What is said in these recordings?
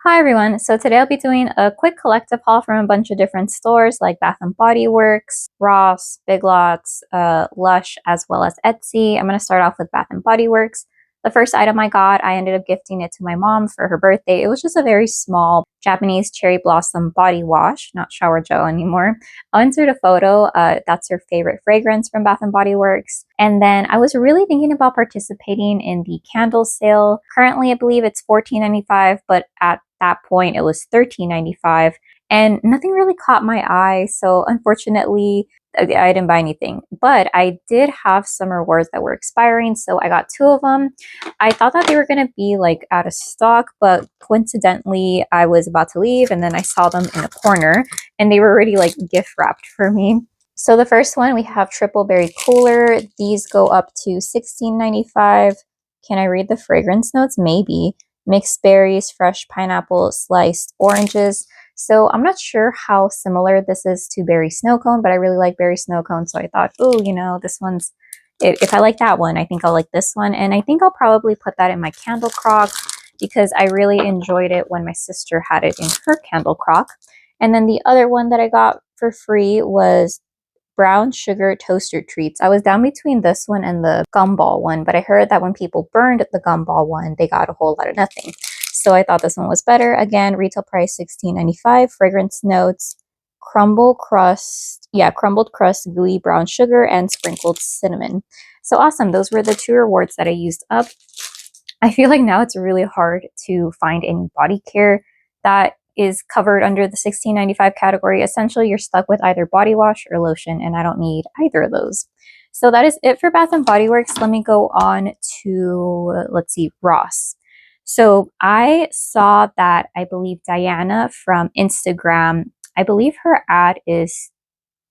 Hi everyone, so today I'll be doing a quick collective haul from a bunch of different stores like Bath& Body Works, Ross, Big Lots, Lush, as well as Etsy. I'm going to start off with Bath& Body Works. The first item I got, I ended up gifting it to my mom for her birthday. It was just a very small Japanese cherry blossom body wash, not shower gel anymore. I'll insert a photo. That's her favorite fragrance from Bath& Body Works. And then I was really thinking about participating in the candle sale. Currently, I believe it's $14.95, but at that point it was $13.95, and nothing really caught my eye. So unfortunately, I didn't buy anything, but I did have some rewards that were expiring, so I got two of them. I thought that they were going to be like out of stock, but coincidentally I was about to leave and then I saw them in a corner and they were already like gift wrapped for me. So the first one, we have Triple Berry Cooler. These go up to $16.95. Can I read the fragrance notes? Maybe. Mixed berries, fresh pineapple, sliced oranges. So I'm not sure how similar this is to berry snow cone, but I really like berry snow cone. So I thought, oh, this one's, if I like that one, I think I'll like this one. And I think I'll probably put that in my candle crock because I really enjoyed it when my sister had it in her candle crock. And then the other one that I got for free was brown sugar toaster treats. I was down between this one and the gumball one, but I heard that when people burned the gumball one, they got a whole lot of nothing. So I thought this one was better. Again, retail price $16.95. Fragrance notes, crumbled crust, gooey brown sugar, and sprinkled cinnamon. So awesome. Those were the two rewards that I used up. I feel like now it's really hard to find any body care that is covered under the $16.95 category. Essentially, you're stuck with either body wash or lotion, and I don't need either of those. So that is it for Bath & Body Works. Let me go on to, let's see, Ross. So I saw that, I believe Diana from Instagram, I believe her ad is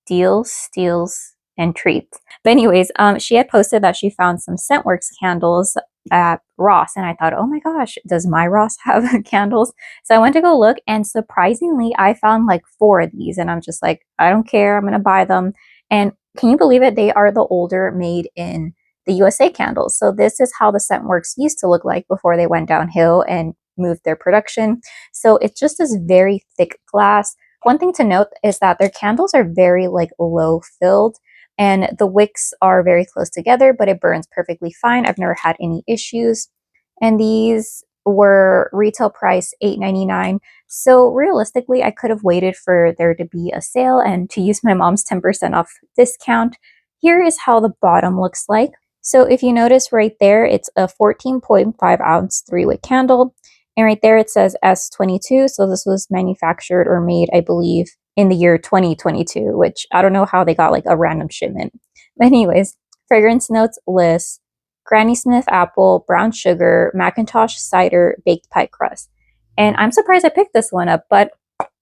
Deals, Steals, and Treats. But anyways, she had posted that she found some Scentworks candles at Ross, and I thought, oh my gosh, does my Ross have candles? So I went to go look, and surprisingly I found like 4 of these, and I'm just like, I don't care, I'm gonna buy them. And can you believe it? They are the older made in the USA candles. So this is how the Scentworks used to look like before they went downhill and moved their production. So it's just this very thick glass. One thing to note is that their candles are very like low filled, and the wicks are very close together, but it burns perfectly fine. I've never had any issues. And these were retail price $8.99. So realistically, I could have waited for there to be a sale and to use my mom's 10% off discount. Here is how the bottom looks like. So if you notice right there, it's a 14.5 ounce 3-wick candle. And right there it says S22. So this was manufactured or made, I believe, in the year 2022, which I don't know how they got like a random shipment. But anyways, fragrance notes list Granny Smith apple, brown sugar, Macintosh cider, baked pie crust. And I'm surprised I picked this one up, but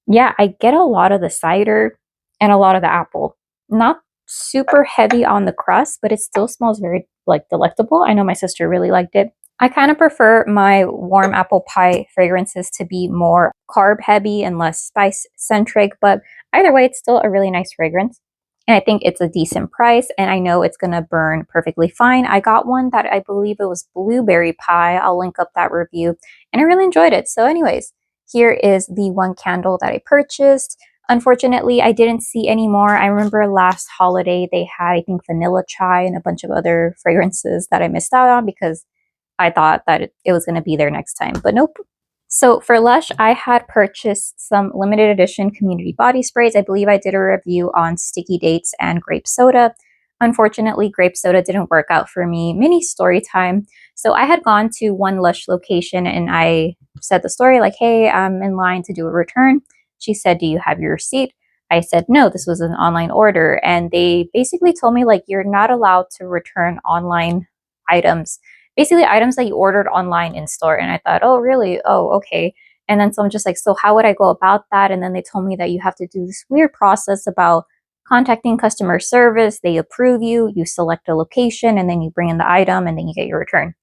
yeah, I get a lot of the cider and a lot of the apple. Not super heavy on the crust, but it still smells very like delectable. I know my sister really liked it. I kind of prefer my warm apple pie fragrances to be more carb heavy and less spice centric, but either way, it's still a really nice fragrance. And I think it's a decent price, and I know it's going to burn perfectly fine. I got one that I believe it was blueberry pie. I'll link up that review, and I really enjoyed it. So anyways, here is the one candle that I purchased. Unfortunately, I didn't see any more. I remember last holiday they had, I think, vanilla chai and a bunch of other fragrances that I missed out on because I thought that it was going to be there next time, but nope. So for Lush, I had purchased some limited edition community body sprays. I believe I did a review on sticky dates and grape soda. Unfortunately, grape soda didn't work out for me. Mini story time. So I had gone to one Lush location and I said the story like, hey, I'm in line to do a return. She said, do you have your receipt? I said, no, this was an online order. And they basically told me like, you're not allowed to return online items, basically items that you ordered online in store. And I thought, oh, really? Oh, okay. And then so I'm just like, so how would I go about that? And then they told me that you have to do this weird process about contacting customer service. They approve you, you select a location, and then you bring in the item and then you get your return.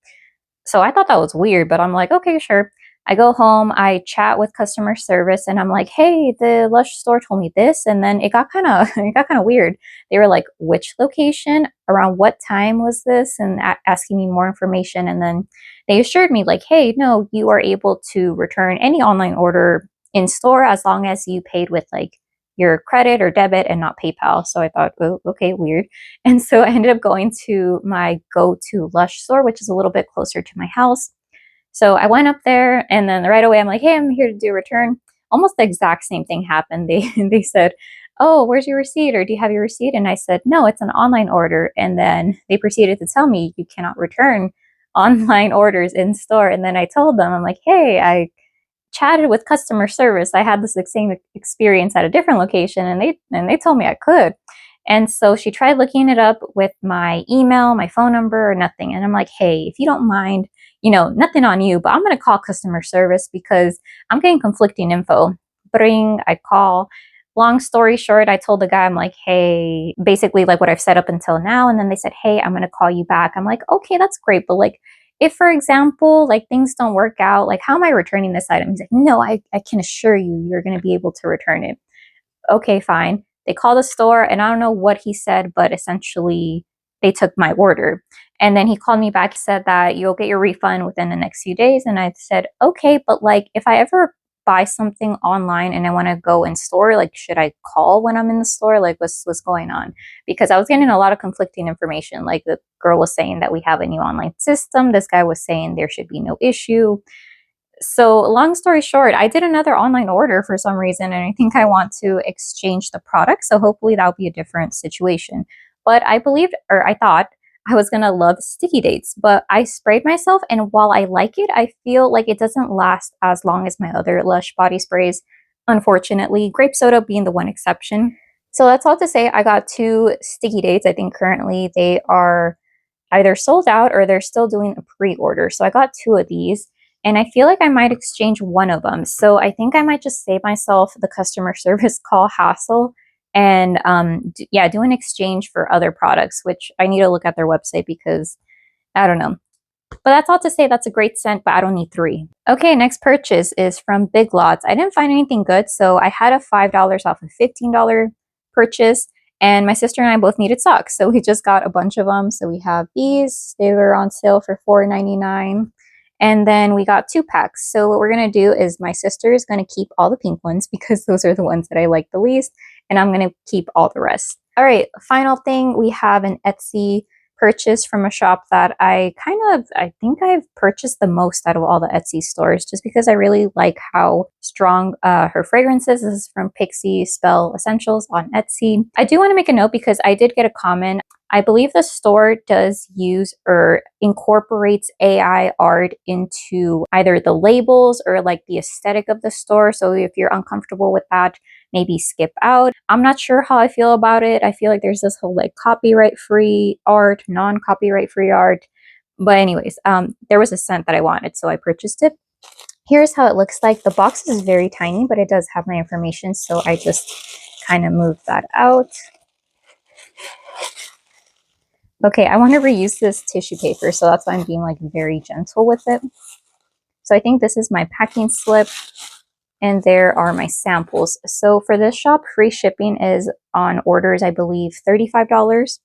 So I thought that was weird, but I'm like, okay, sure. I go home, I chat with customer service, and I'm like, "Hey, the Lush store told me this," and then it got kind of it got kind of weird. They were like, "Which location? Around what time was this?" and asking me more information, and then they assured me like, "Hey, no, you are able to return any online order in store as long as you paid with like your credit or debit and not PayPal." So I thought, oh, okay, weird. And so I ended up going to my go-to Lush store, which is a little bit closer to my house. So I went up there, and then right away I'm like, "Hey, I'm here to do a return." Almost the exact same thing happened. They said, "Oh, where's your receipt? Or do you have your receipt?" And I said, "No, it's an online order." And then they proceeded to tell me you cannot return online orders in store. And then I told them, I'm like, "Hey, I chatted with customer service. I had this same experience at a different location, and they told me I could." And so she tried looking it up with my email, my phone number, or nothing. And I'm like, "Hey, if you don't mind, nothing on you, but I'm going to call customer service because I'm getting conflicting info." Bring, I call. Long story short, I told the guy, I'm like, "Hey," basically like what I've set up until now. And then they said, "Hey, I'm going to call you back." I'm like, "Okay, that's great. But like, if, for example, like things don't work out, like how am I returning this item?" He's like, "No, I can assure you, you're going to be able to return it." Okay, fine. They called the store, and I don't know what he said, but essentially they took my order. And then he called me back, said that you'll get your refund within the next few days. And I said, "Okay, but like if I ever buy something online and I want to go in store, like should I call when I'm in the store? Like what's going on?" Because I was getting a lot of conflicting information. Like the girl was saying that we have a new online system. This guy was saying there should be no issue. So long story short, I did another online order for some reason, and I think I want to exchange the product. So hopefully that'll be a different situation. But I believed, or I thought, I was gonna love sticky dates, but I sprayed myself, and while I like it, I feel like it doesn't last as long as my other Lush body sprays. Unfortunately, grape soda being the one exception. So that's all to say, I got two sticky dates. I think currently they are either sold out or they're still doing a pre-order. So I got two of these, and I feel like I might exchange one of them. So I think I might just save myself the customer service call hassle and yeah, do an exchange for other products, which I need to look at their website because I don't know. But that's all to say, that's a great scent, but I don't need three. Okay, next purchase is from Big Lots. I didn't find anything good, so I had a $5 off a $15 purchase, and my sister and I both needed socks, so we just got a bunch of them. So we have these. They were on sale for $4.99. And then we got 2 packs. So what we're going to do is my sister is going to keep all the pink ones because those are the ones that I like the least, and I'm going to keep all the rest. All right, final thing, we have an Etsy purchase from a shop that I think I've purchased the most out of all the Etsy stores, just because I really like how strong her fragrance is. This is from Pixie Spell Essentials on Etsy. I do want to make a note because I did get a comment. I believe the store does use or incorporates AI art into either the labels or like the aesthetic of the store. So if you're uncomfortable with that, maybe skip out. I'm not sure how I feel about it. I feel like there's this whole like copyright free art, non-copyright free art. But anyways, there was a scent that I wanted, so I purchased it. Here's how it looks like. The box is very tiny, but it does have my information, so I just kind of moved that out. Okay, I want to reuse this tissue paper, so that's why I'm being like very gentle with it. So I think this is my packing slip, and there are my samples. So for this shop, free shipping is on orders, I believe, $35.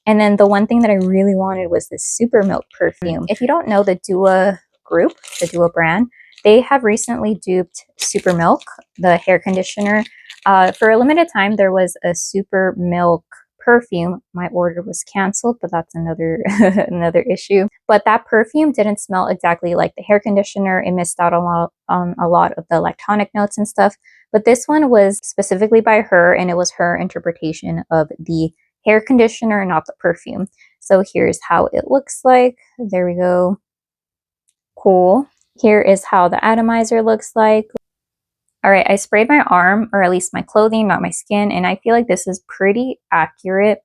And then the one thing that I really wanted was this Super Milk perfume. If you don't know the Dua group, the Dua brand, they have recently duped Super Milk, the hair conditioner. For a limited time, there was a Super Milk perfume. My order was canceled, but that's another another issue. But that perfume didn't smell exactly like the hair conditioner. It missed out on a lot of the lactonic notes and stuff. But this one was specifically by her, and it was her interpretation of the hair conditioner, not the perfume. So here's how it looks like. There we go. Cool. Here is how the atomizer looks like. All right, I sprayed my arm, or at least my clothing, not my skin, and I feel like this is pretty accurate.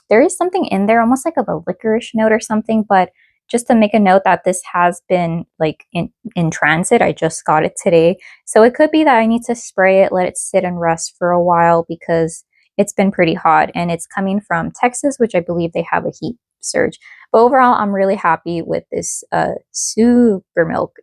There is something in there, almost like of a licorice note or something, but just to make a note that this has been like in transit. I just got it today. So it could be that I need to spray it, let it sit and rest for a while because it's been pretty hot, and it's coming from Texas, which I believe they have a heat surge. But overall, I'm really happy with this Super Milk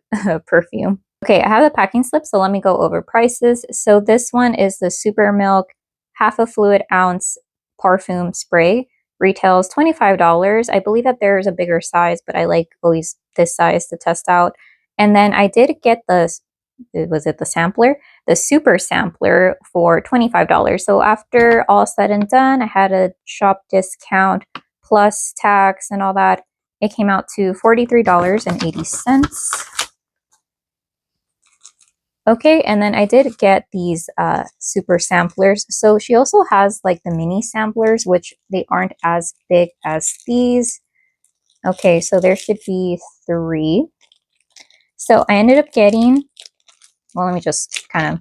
perfume. Okay, I have the packing slip, so let me go over prices. So this one is the Super Milk half a fluid ounce parfum spray. Retails $25. I believe that there's a bigger size, but I like always this size to test out. And then I did get the, was it the sampler? The super sampler for $25. So after all said and done, I had a shop discount plus tax and all that. It came out to $43.80. Okay, and then I did get these super samplers. So she also has like the mini samplers, which they aren't as big as these. Okay, so there should be 3. So I ended up getting, well, let me just kind of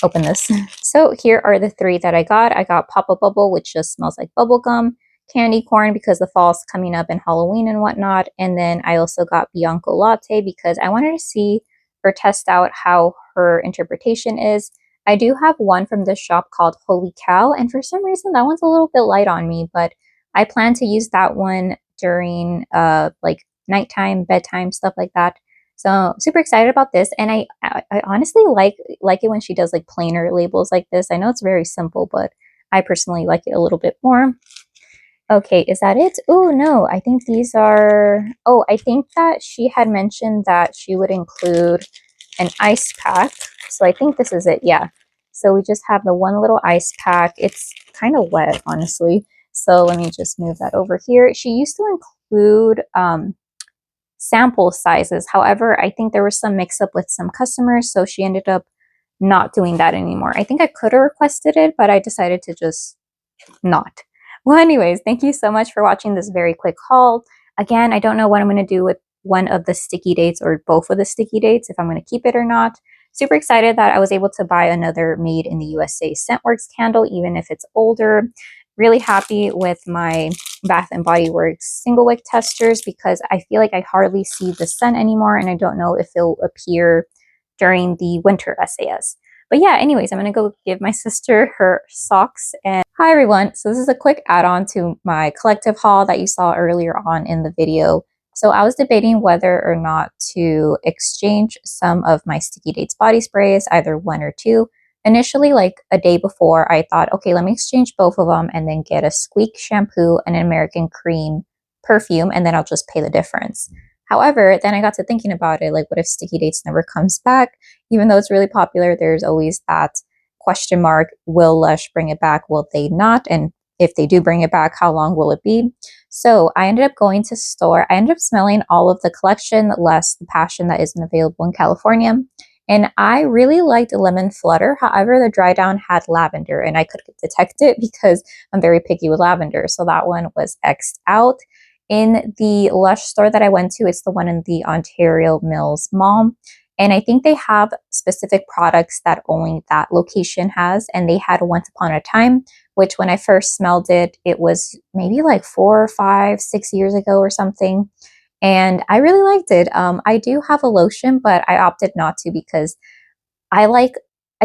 open this. So here are the 3 that I got. I got Papa Bubble, which just smells like bubble gum, candy corn because the fall's coming up and Halloween and whatnot. And then I also got Bianco Latte because I wanted to see or test out how her interpretation is. I do have one from this shop called Holy Cow, and for some reason that one's a little bit light on me, but I plan to use that one during like nighttime, bedtime, stuff like that. So super excited about this, and I honestly like it when she does like plainer labels like this. I know it's very simple, but I personally like it a little bit more. Okay, is that it? Oh no, I think these are, oh, I think that she had mentioned that she would include an ice pack. So I think this is it, yeah. So we just have the one little ice pack. It's kind of wet, honestly. So let me just move that over here. She used to include sample sizes. However, I think there was some mix up with some customers, so she ended up not doing that anymore. I think I could have requested it, but I decided to just not. Well, anyways, thank you so much for watching this very quick haul. Again, I don't know what I'm going to do with one of the sticky dates or both of the sticky dates, if I'm going to keep it or not. Super excited that I was able to buy another made in the USA Scentworks candle, even if it's older. Really happy with my Bath and Body Works single wick testers because I feel like I hardly see the sun anymore, and I don't know if it'll appear during the winter SAS. But yeah, anyways, I'm gonna go give my sister her socks. And hi everyone, so this is a quick add-on to my collective haul that you saw earlier on in the video. So I was debating whether or not to exchange some of my Sticky Dates body sprays, either 1 or 2. Initially, like a day before, I thought, okay, let me exchange both of them and then get a Squeak shampoo and an American Cream perfume, and then I'll just pay the difference. However, then I got to thinking about it, like what if Sticky Dates never comes back? Even though it's really popular, there's always that question mark, will Lush bring it back? Will they not? And if they do bring it back, how long will it be? So I ended up going to store. I ended up smelling all of the collection, less the Passion that isn't available in California. And I really liked Lemon Flutter. However, the dry down had lavender, and I could detect it because I'm very picky with lavender. So that one was X'd out. In the Lush store that I went to, it's the one in the Ontario Mills Mall. And I think they have specific products that only that location has. And they had Once Upon a Time, which when I first smelled it, it was maybe like 4, 5, 6 years ago or something. And I really liked it. I do have a lotion, but I opted not to because I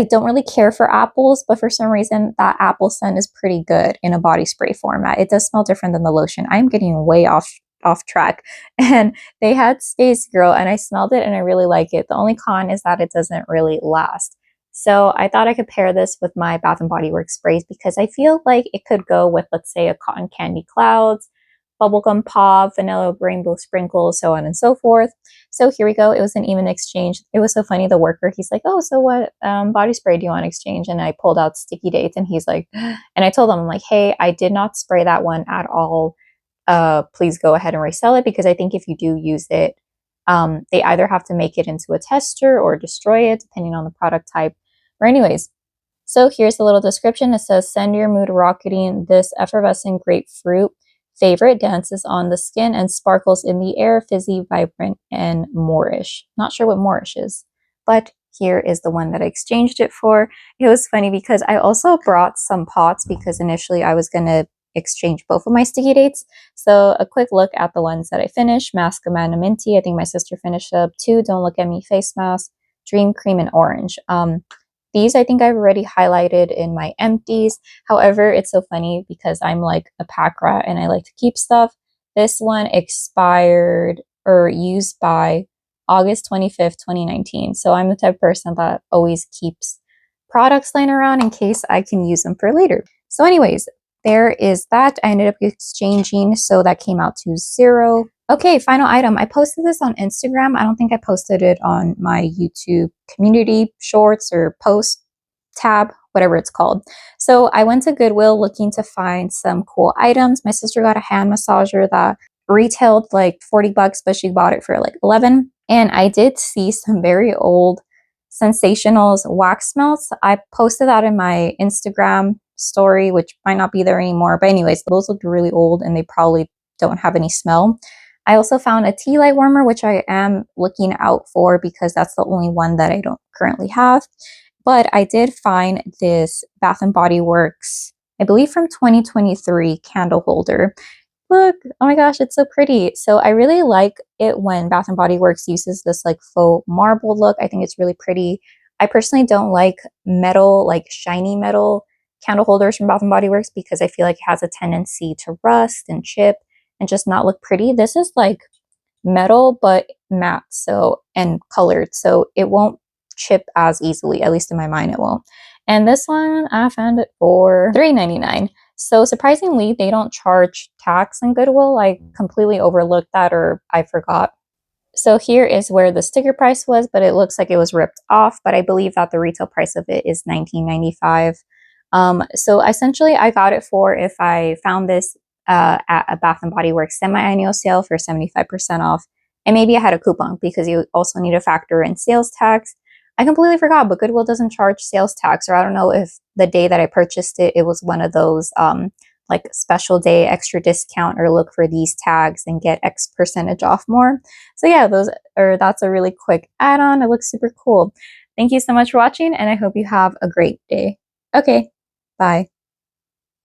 don't really care for apples, but for some reason that apple scent is pretty good in a body spray format. It does smell different than the lotion. I'm getting way off track. And they had Space Girl and I smelled it and I really like it. The only con is that it doesn't really last. So I thought I could pair this with my Bath and Body Works sprays because I feel like it could go with, let's say, a Cotton Candy Clouds, bubblegum pop, vanilla rainbow sprinkles, so on and so forth. So here we go. It was an even exchange. It was so funny. The worker, he's like, oh, so what body spray do you want to exchange? And I pulled out Sticky Dates and he's like, and I told him, I'm like, hey, I did not spray that one at all. Please go ahead and resell it because I think if you do use it, they either have to make it into a tester or destroy it depending on the product type. Or anyways, so here's a little description. It says, send your mood rocketing. This effervescent grapefruit favorite dances on the skin and sparkles in the air, fizzy, vibrant, and Moorish. Not sure what Moorish is, but here is the one that I exchanged it for. It was funny because I also brought some pots because initially I was going to exchange both of my Sticky Dates. So a quick look at the ones that I finished. Mask of Mana Minty. I think my sister finished up 2 Don't Look at Me face mask, Dream Cream and Orange. These I think I've already highlighted in my empties. However, it's so funny because I'm like a pack rat and I like to keep stuff. This one expired or used by August 25th, 2019. So I'm the type of person that always keeps products laying around in case I can use them for later. So anyways, there is that. I ended up exchanging, so that came out to 0. Okay, final item. I posted this on Instagram. I don't think I posted it on my YouTube community shorts or post tab, whatever it's called. So I went to Goodwill looking to find some cool items. My sister got a hand massager that retailed like 40 bucks, but she bought it for like 11. And I did see some very old Sensationals wax melts. I posted that in my Instagram story, which might not be there anymore. But anyways, those looked really old and they probably don't have any smell. I also found a tea light warmer, which I am looking out for because that's the only one that I don't currently have. But I did find this Bath & Body Works, I believe from 2023 candle holder. Look, oh my gosh, it's so pretty. So I really like it when Bath & Body Works uses this like faux marble look. I think it's really pretty. I personally don't like metal, like shiny metal candle holders from Bath & Body Works because I feel like it has a tendency to rust and chip and just not look pretty. This is like metal but matte, so, and colored, so it won't chip as easily, at least in my mind it won't. And this one I found it for $3.99. So surprisingly, they don't charge tax in Goodwill. I completely overlooked that, or I forgot. So here is where the sticker price was, but it looks like it was ripped off, but I believe that the retail price of it is $19.95. So essentially I got it for, if I found this at a Bath & Body Works semi-annual sale, for 75% off. And maybe I had a coupon because you also need to factor in sales tax. I completely forgot, but Goodwill doesn't charge sales tax, or I don't know if the day that I purchased it, it was one of those like special day extra discount, or look for these tags and get X percentage off more. So yeah, that's a really quick add-on. It looks super cool. Thank you so much for watching, and I hope you have a great day. Okay, bye.